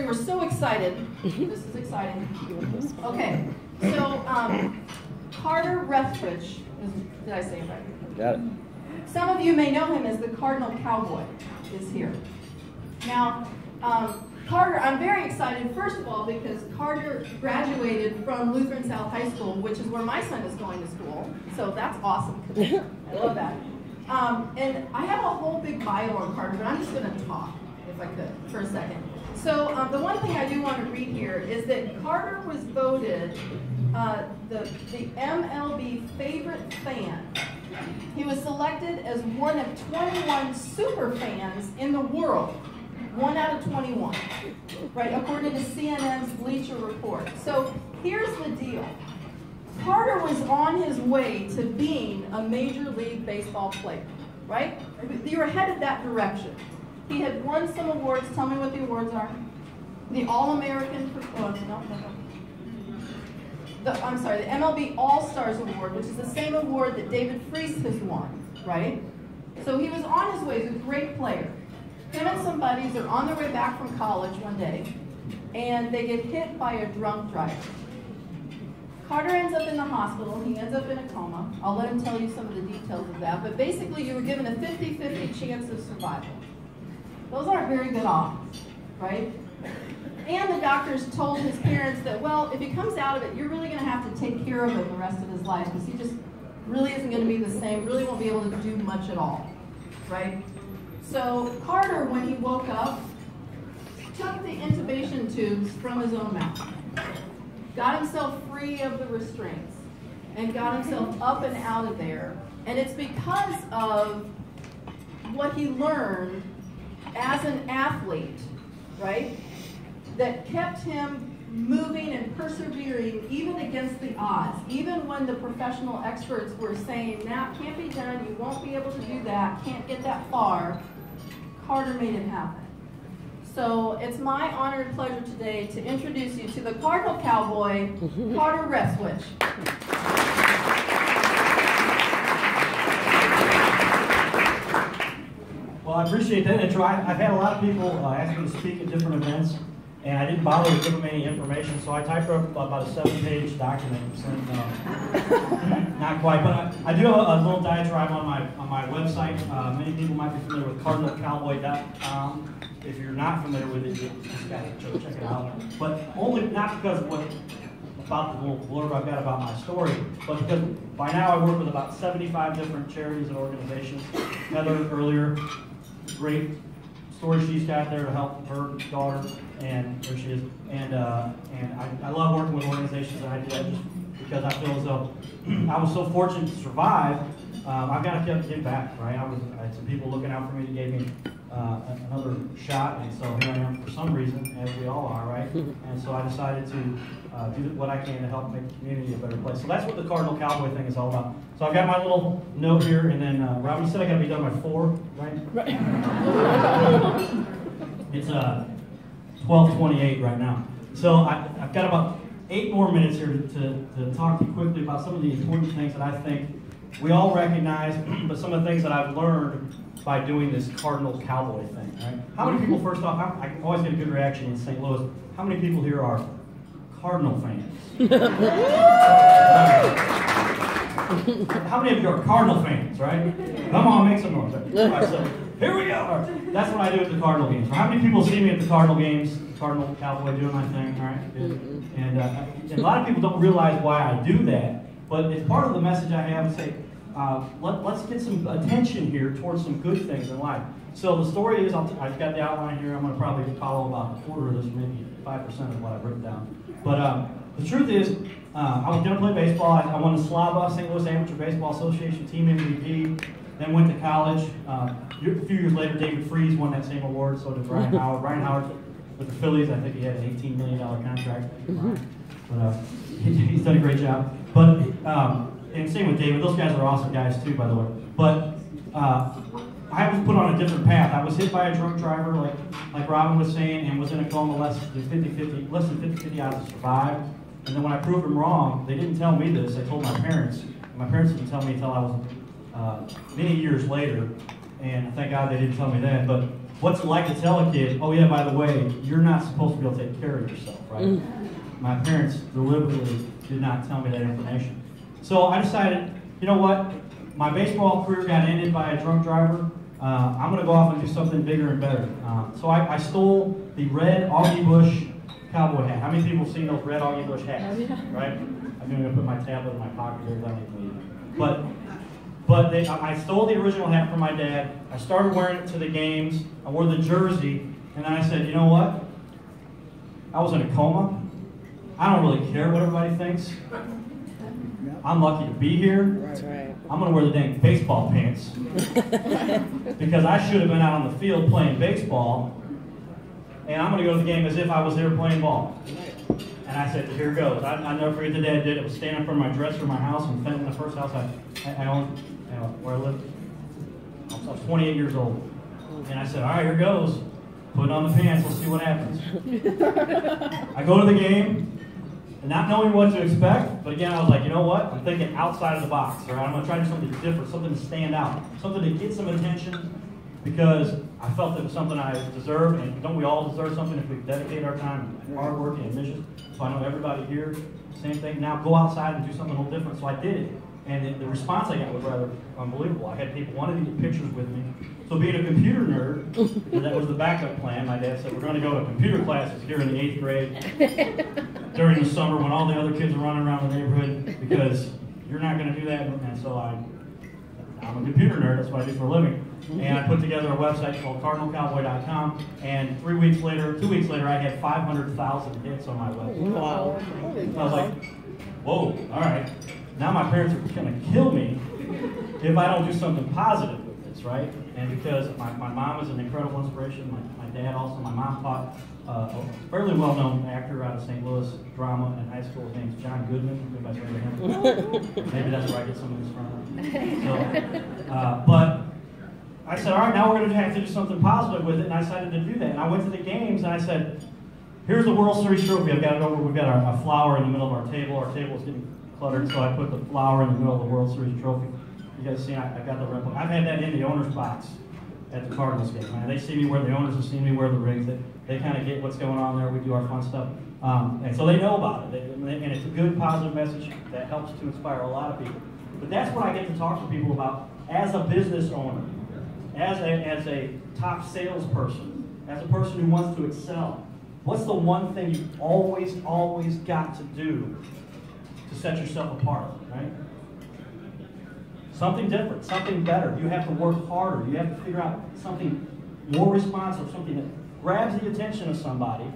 we were so excited. This is exciting. Okay, so Carter Refrich, did I say it right? Got it. Some of you may know him as the Cardinal Cowboy, is here. Now, Carter, I'm very excited, first of all, because Carter graduated from Lutheran South High School, which is where my son is going to school, so that's awesome. I love that. And I have a whole big bio on Carter, but I'm just going to talk, if I could, for a second. So the one thing I do want to read here is that Carter was voted the MLB favorite fan. He was selected as one of 21 super fans in the world. 1 out of 21, right, according to CNN's Bleacher Report. So here's the deal. Carter was on his way to being a Major League Baseball player, right? You were headed that direction. He had won some awards. Tell me what the awards are. The All-American, I'm sorry, the MLB All-Stars Award, which is the same award that David Freese has won, right? So he was on his way. He was a great player. Him and some buddies are on their way back from college one day, and they get hit by a drunk driver. Carter ends up in the hospital. He ends up in a coma. I'll let him tell you some of the details of that. But basically, you were given a 50-50 chance of survival. Those aren't very good odds, right? And the doctors told his parents that, well, if he comes out of it, you're really going to have to take care of him the rest of his life, because he just really isn't going to be the same, really won't be able to do much at all, right? So Carter, when he woke up, took the intubation tubes from his own mouth, got himself free of the restraints, and got himself up and out of there. And it's because of what he learned as an athlete, right, that kept him moving and persevering even against the odds. Even when the professional experts were saying, that can't be done, you won't be able to do that, can't get that far, Carter made it happen. So it's my honor and pleasure today to introduce you to the Cardinal Cowboy, Carter Refrich. Well, I appreciate that intro. I've had a lot of people ask me to speak at different events, and I didn't bother to give them any information, so I typed up about a 7-page document. Not quite, but I do have a little diatribe on my website. Many people might be familiar with cardinalcowboy.com. If you're not familiar with it, you just got to check it out. But only not because of about the little blurb I've got about my story, but because by now I work with about 75 different charities and organizations. Heather earlier, great story she's got there to help her daughter, and there she is. And I love working with organizations, and I do that just because I feel as though I was so fortunate to survive. I've got to give back, right? I had some people looking out for me that gave me another shot, and so here I am for some reason, as we all are, right? And so I decided to do what I can to help make the community a better place. So that's what the Cardinal Cowboy thing is all about. So I've got my little note here, and then Rob, you said I got to be done by 4, right? It's 12:28 right now. So I've got about 8 more minutes here to talk to you quickly about some of the important things that I think we all recognize, but some of the things that I've learned by doing this Cardinal Cowboy thing, right? How many people, first off, I always get a good reaction in St. Louis, how many people here are Cardinal fans? How many of you are Cardinal fans, right? Come on, make some noise. Right? All right, so here we go. Right. That's what I do at the Cardinal games. How many people see me at the Cardinal games, Cardinal Cowboy doing my thing, all right? And a lot of people don't realize why I do that, but it's part of the message I have to say, let's get some attention here towards some good things in life. So the story is, I've got the outline here. I'm going to probably follow about a quarter of this, maybe 5% of what I've written down. But the truth is, I was going to play baseball. I won the SLABA, St. Louis Amateur Baseball Association Team MVP. Then went to college. A few years later, David Freese won that same award. So did Brian Howard. Brian Howard with the Phillies, I think he had an $18 million contract. But he's done a great job. But and same with David. Those guys are awesome guys too, by the way. But I was put on a different path. I was hit by a drunk driver, like Robin was saying, and was in a coma less than 50-50 odds to survive. And then when I proved them wrong, they didn't tell me this. They told my parents. And my parents didn't tell me until I was many years later. And thank God they didn't tell me that. But what's it like to tell a kid, oh yeah, by the way, you're not supposed to be able to take care of yourself, right? My parents deliberately did not tell me that information. So I decided, you know what? My baseball career got ended by a drunk driver. I'm going to go off and do something bigger and better. So I stole the red Augie Bush cowboy hat. How many people have seen those red Augie Bush hats? Right? I'm going to put my tablet in my pocket here. I stole the original hat from my dad. I started wearing it to the games. I wore the jersey, and then I said, you know what? I was in a coma. I don't really care what everybody thinks. I'm lucky to be here. Right. I'm going to wear the dang baseball pants because I should have been out on the field playing baseball, and I'm going to go to the game as if I was there playing ball. And I said, here goes. I never forget the day I did it. I was standing in front of my dresser in my house in Fenton, the first house I owned, where I lived. I was 28 years old. And I said, all right, here goes. Put on the pants, let's see what happens. I go to the game, and not knowing what to expect, but again, I was like, you know what? I'm thinking outside of the box. All right? I'm going to try to do something different, something to stand out, something to get some attention, because I felt it was something I deserved, and don't we all deserve something if we dedicate our time and hard work and ambition? So I know everybody here, same thing. Now go outside and do something a little different. So I did it, and the response I got was rather unbelievable. I had people wanting to get pictures with me. So being a computer nerd, that was the backup plan. My dad said, we're going to go to computer classes here in the 8th grade during the summer when all the other kids are running around the neighborhood, because you're not going to do that. And so I'm a computer nerd. That's what I do for a living. And I put together a website called CardinalCowboy.com, and 2 weeks later, I had 500,000 hits on my website. Wow. So I was like, whoa, all right. Now my parents are going to kill me if I don't do something positive with this, right? And because my mom is an incredible inspiration, my dad also, my mom taught a fairly well-known actor out of St. Louis, drama in high school. His name's John Goodman. Everybody's heard of him? Maybe that's where I get some of this from. So, but I said, all right, now we're going to have to do something positive with it, and I decided to do that. And I went to the games, and I said, here's the World Series trophy. I've got it over. We've got a flower in the middle of our table. Our table is getting cluttered, so I put the flower in the middle of the World Series trophy. You guys see, I got the replica. I've had that in the owner's box at the Cardinals game. Man, they see me wear, the owners have seen me wear the rings. They kind of get what's going on there. We do our fun stuff. And so they know about it. And it's a good, positive message that helps to inspire a lot of people. But that's what I get to talk to people about as a business owner, as a top salesperson, as a person who wants to excel. What's the one thing you always got to do to set yourself apart, right? Something different, something better. You have to work harder. You have to figure out something more responsive, something that grabs the attention of somebody.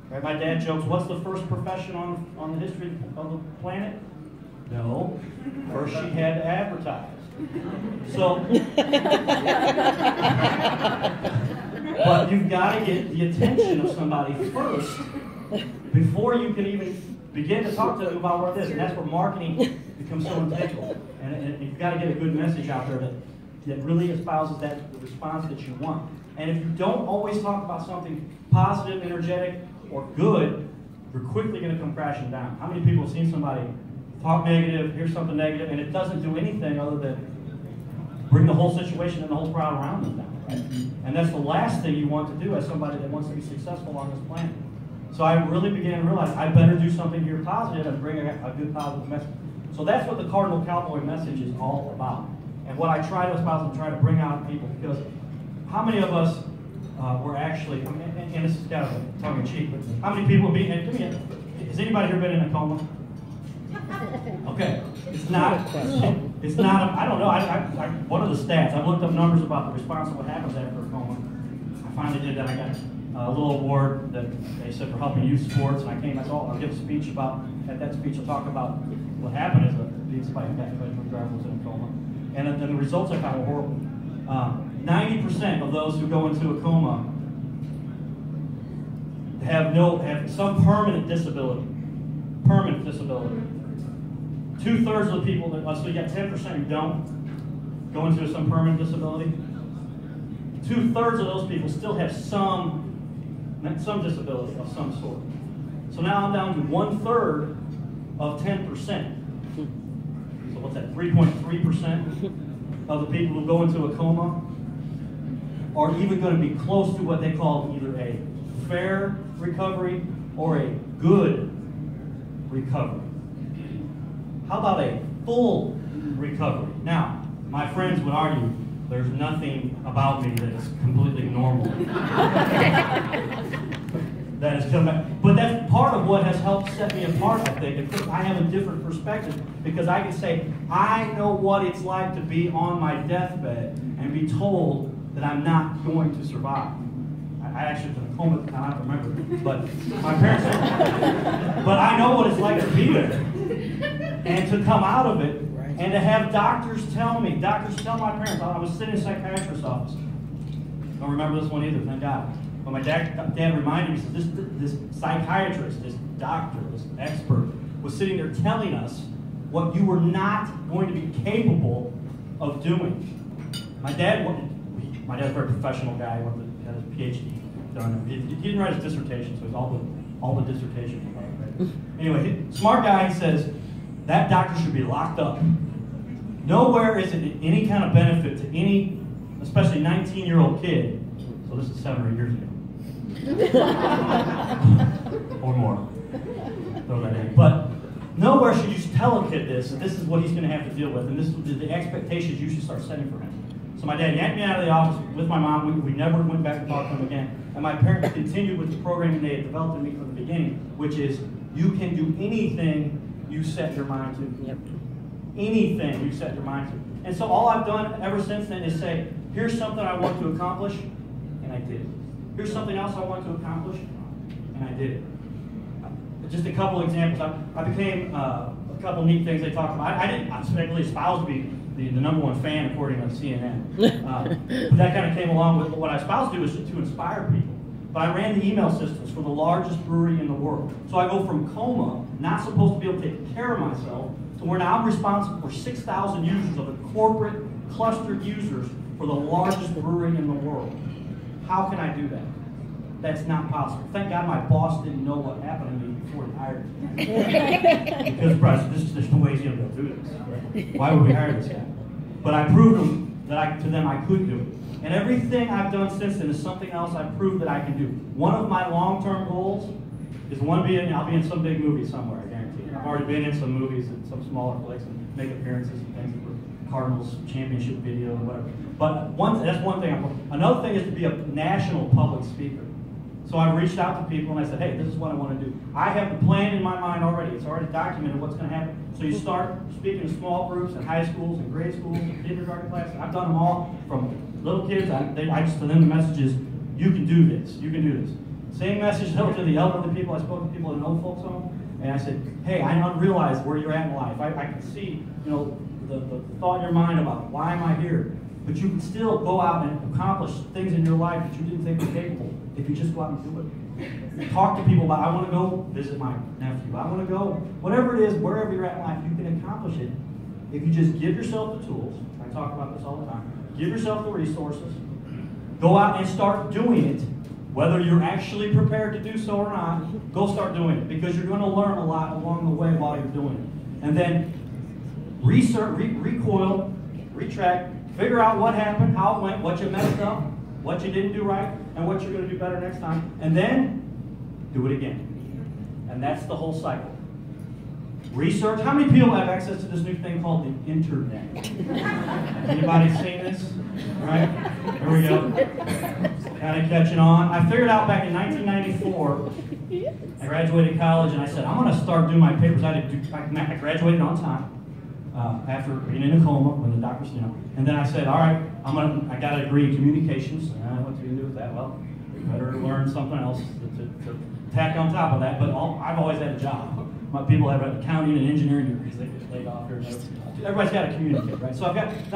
Right? My dad jokes, what's the first profession on the history of the planet? No. First she had to advertise. So, but you've got to get the attention of somebody first before you can even begin to talk to them about what it is. And that's where marketing becomes so integral. And you've got to get a good message out there that really espouses the response that you want. And if you don't always talk about something positive, energetic, or good, you're quickly going to come crashing down. How many people have seen somebody talk negative, hear something negative, and it doesn't do anything other than bring the whole situation and the whole crowd around them down, right? And that's the last thing you want to do as somebody that wants to be successful on this planet. So I really began to realize I better do something here positive and bring a good positive message. So that's what the Cardinal Cowboy message is all about. And what I try to espouse and try to bring out people, because how many of us were actually, and this is kind of tongue-in-cheek, but how many people have been, has anybody here been in a coma? Okay, it's not, I don't know, what are the stats? I've looked up numbers about the response of what happens after a coma. I finally did that. I got a little award that they said for helping youth sports, and I said, I'll give a speech about, at that speech I'll talk about what happened as being somebody who driver was in a coma. And then the results I found were horrible. 90% of those who go into a coma have some permanent disability. Permanent disability. 2/3 of the people, so you got 10% who don't go into some permanent disability. 2/3 of those people still have some disability of some sort. So now I'm down to 1/3 of 10%. So what's that, 3.3% of the people who go into a coma are even going to be close to what they call either a fair recovery or a good recovery. How about a full recovery? Now, my friends would argue there's nothing about me that's completely normal. That has come back. But that's part of what has helped set me apart, I think. I have a different perspective because I can say, I know what it's like to be on my deathbed and be told that I'm not going to survive. I actually was in a coma at the time, I don't remember, but my parents said, but I know what it's like to be there and to come out of it and to have doctors tell my parents. I was sitting in a psychiatrist's office. Don't remember this one either, thank God. But my dad reminded me, this psychiatrist, this doctor, this expert, was sitting there telling us what you were not going to be capable of doing. My dad's a very professional guy. He had his PhD done. He didn't write his dissertation, so it's all the dissertation. Right? Anyway, smart guy, he says, that doctor should be locked up. Nowhere is it any kind of benefit to any, especially 19-year-old kid. So this is 7 or 8 years ago. Or more. Throw that in. But nowhere should you tell a kid this, and this is what he's going to have to deal with, and this is the expectations you should start setting for him. So my dad yanked me out of the office with my mom. We never went back to talk to him again. And my parents continued with the programming they had developed in me from the beginning, which is you can do anything you set your mind to. Yep. Anything you set your mind to. And so all I've done ever since then is say, here's something I want to accomplish, and I did it. Here's something else I want to accomplish, and I did it. Just a couple examples. I became a couple neat things they talked about. I didn't really espouse to be the number one fan according to CNN. But that kind of came along with what I espoused to do is to inspire people. But I ran the email systems for the largest brewery in the world. So I go from coma, not supposed to be able to take care of myself, to where now I'm responsible for 6,000 users of the corporate clustered users for the largest brewery in the world. How can I do that? That's not possible. Thank God my boss didn't know what happened to me before he hired me. Because there's no way he's going to go do this. Right? Why would we hire this guy? But I proved to them I could do it. And everything I've done since then is something else I've proved that I can do. One of my long-term goals is I'll be in some big movie somewhere, I guarantee you. I've already been in some movies and some smaller flicks and make appearances and things for Cardinals championship video and whatever. But that's one thing. Another thing is to be a national public speaker. So I reached out to people and I said, hey, this is what I want to do. I have the plan in my mind already. It's already documented what's going to happen. So you start speaking to small groups in high schools and grade schools and kindergarten classes. I've done them all from little kids. I just send them the messages, you can do this. You can do this. Same message to the elderly people. I spoke to people in an old folks home. And I said, hey, I don't realize where you're at in life. I can see, the thought in your mind about why am I here? But you can still go out and accomplish things in your life that you didn't think were capable if you just go out and do it. Talk to people about, I want to go visit my nephew. I want to go, whatever it is, wherever you're at in life, you can accomplish it if you just give yourself the tools. I talk about this all the time. Give yourself the resources. Go out and start doing it. Whether you're actually prepared to do so or not, go start doing it because you're going to learn a lot along the way while you're doing it. And then recoil, retract, figure out what happened, how it went, what you messed up, what you didn't do right, and what you're going to do better next time, and then do it again. And that's the whole cycle. Research. How many people have access to this new thing called the internet? Anybody seen this? Right? Here we go. Kind of catching on. I figured out back in 1994, I graduated college, and I said, I'm going to start doing my papers. I graduated on time. After being in a coma when the doctors, and then I said, all right, I got a degree in communications. What do you do with that? Well, you better learn something else to tack on top of that. But I've always had a job. My people have accounting and engineering degrees. They get laid off here. Everybody's got to communicate, right? So I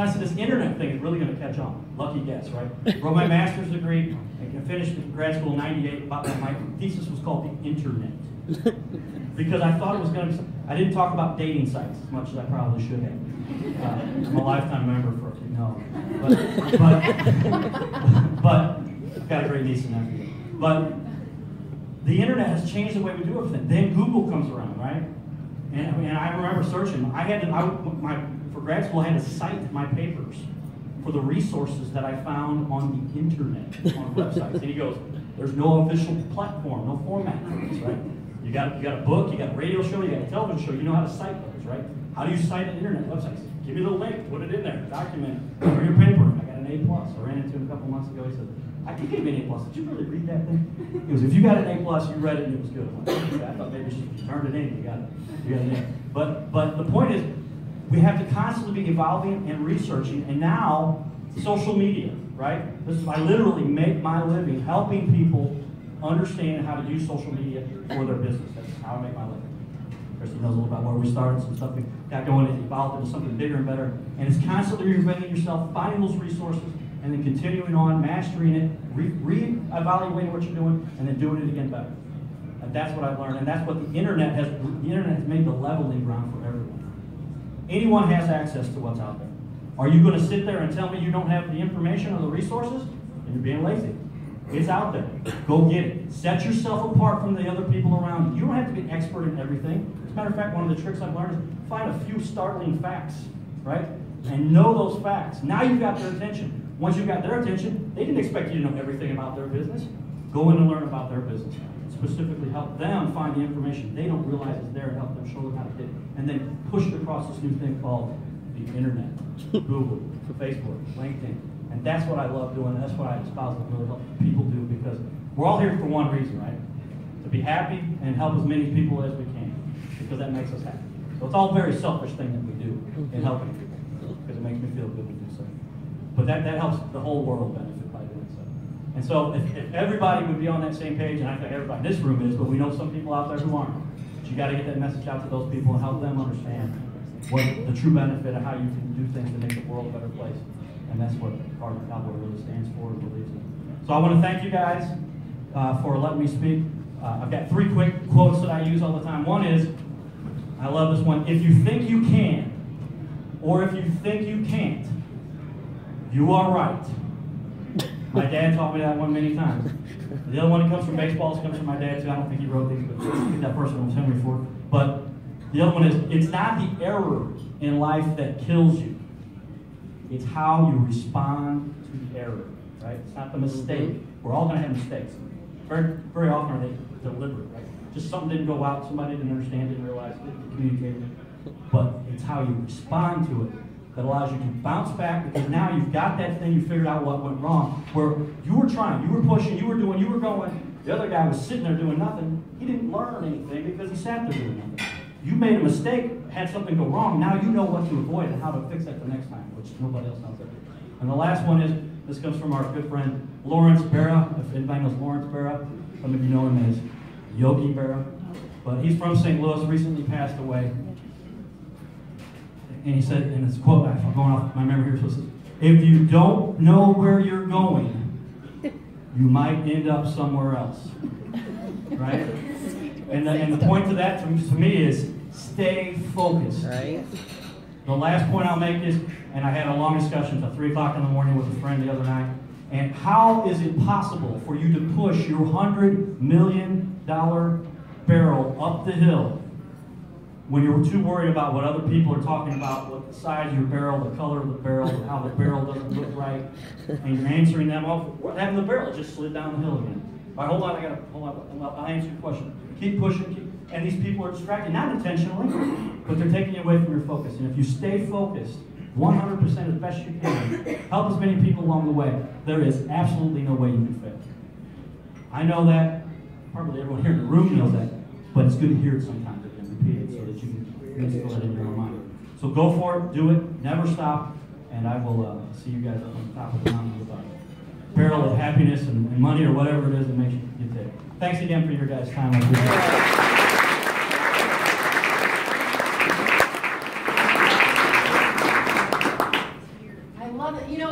said this internet thing is really going to catch on. Lucky guess, right? Wrote my master's degree. I finished grad school in '98. My thesis was called the internet. Because I thought it was going to be, I didn't talk about dating sites as much as I probably should have. I'm a lifetime member for it, but I've got a great niece and nephew. But the internet has changed the way we do everything. Then Google comes around, right? And I remember searching. For grad school, I had to cite my papers for the resources that I found on the internet, on websites. And he goes, there's no official platform, no format for this, right? You got a book, you got a radio show, you got a television show, you know how to cite those, right? How do you cite an internet website? Give me the link, put it in there, document it, or your paper. I got an A+. I ran into him a couple months ago, he said, I think he gave me an A+. Did you really read that thing? He goes, if you got an A+, you read it and it was good. I'm like, okay, I thought maybe you turned it in, you got an A. But the point is, we have to constantly be evolving and researching, and now, social media, right? I literally make my living helping people understand how to use social media for their business. That's how I make my living. Christy knows a little about where we started, some stuff we got going, and evolved into something bigger and better. And it's constantly reinventing yourself, finding those resources, and then continuing on, mastering it, re-evaluating what you're doing, and then doing it again better. And that's what I've learned, and that's what the internet has made the leveling ground for everyone. Anyone has access to what's out there. Are you going to sit there and tell me you don't have the information or the resources? Then you're being lazy. It's out there. Go get it. Set yourself apart from the other people around you. You don't have to be an expert in everything. As a matter of fact, one of the tricks I've learned is find a few startling facts, right? And know those facts. Now you've got their attention. Once you've got their attention, they didn't expect you to know everything about their business. Go in and learn about their business. Specifically help them find the information they don't realize is there and help them show them how to get it. And then push it across this new thing called the internet, Google, Facebook, LinkedIn. And that's what I love doing. That's what I espouse and really help people do, because we're all here for one reason, right? To be happy and help as many people as we can, because that makes us happy. So it's all a very selfish thing that we do in helping people, because it makes me feel good to do so. But that helps the whole world benefit by doing so. And so if everybody would be on that same page, and I think everybody in this room is, but we know some people out there who aren't, but you got to get that message out to those people and help them understand what the true benefit of how you can do things to make the world a better place. And that's what Cardinal Cowboy really stands for and believes in. So I want to thank you guys for letting me speak. I've got 3 quick quotes that I use all the time. One is, I love this one, if you think you can, or if you think you can't, you are right. My dad taught me that one many times. The other one that comes from baseball comes from my dad too. I don't think he wrote these, but I think that first one was Henry Ford. But the other one is, it's not the error in life that kills you. It's how you respond to the error, right? It's not the mistake. We're all going to have mistakes. Very, very often are they deliberate, right? Just something didn't go out, somebody didn't understand, didn't realize, didn't communicate it. But it's how you respond to it that allows you to bounce back, because now you've got that thing, you figured out what went wrong, where you were trying, you were pushing, you were doing, you were going, the other guy was sitting there doing nothing. He didn't learn anything because he sat there doing nothing. You made a mistake, had something go wrong, now you know what to avoid and how to fix that the next time, which nobody else knows. And the last one is, this comes from our good friend Lawrence Barra. If anybody knows Lawrence Barra, some of you know him as Yogi Berra, but he's from St. Louis, recently passed away. And he said, and it's a quote, I'm going off my memory here, so it says, if you don't know where you're going, you might end up somewhere else, right? And the point to that, to me, is stay focused. Right. The last point I'll make is, and I had a long discussion at 3 o'clock in the morning with a friend the other night, and how is it possible for you to push your $100 million barrel up the hill when you're too worried about what other people are talking about, what the size of your barrel, the color of the barrel, how the barrel doesn't look right, and you're answering them, oh, what happened to the barrel? It just slid down the hill again. All right, hold on, I'll answer your question. Keep pushing, and these people are distracted, not intentionally, but they're taking you away from your focus. And if you stay focused 100% as best you can, help as many people along the way, there is absolutely no way you can fail. I know that, probably everyone here in the room knows that, but it's good to hear it sometimes and repeat it so that you can instill it in your own mind. So go for it, do it, never stop, and I will see you guys up on the top of the mountain with a barrel of happiness and money or whatever it is that makes you get there. Thanks again for your guys' time. I appreciate it.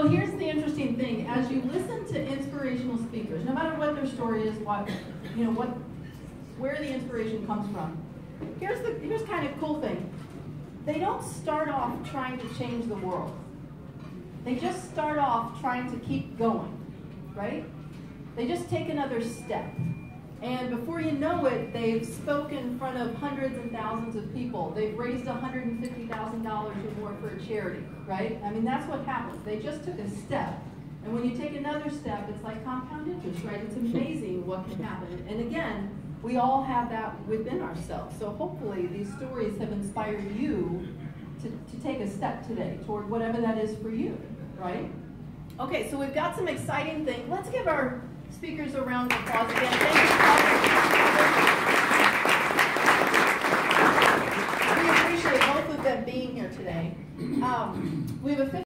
Here's the interesting thing. As you listen to inspirational speakers, no matter what their story is, where the inspiration comes from, here's kind of a cool thing. They don't start off trying to change the world. They just start off trying to keep going, right? They just take another step. And before you know it, they've spoken in front of hundreds and thousands of people. They've raised $150,000 or more for a charity, right? I mean, that's what happens. They just took a step. And when you take another step, it's like compound interest, right? It's amazing what can happen. And again, we all have that within ourselves. So hopefully these stories have inspired you to take a step today toward whatever that is for you, right? Okay, so we've got some exciting things. Let's give our speakers a round of applause again. Thank you.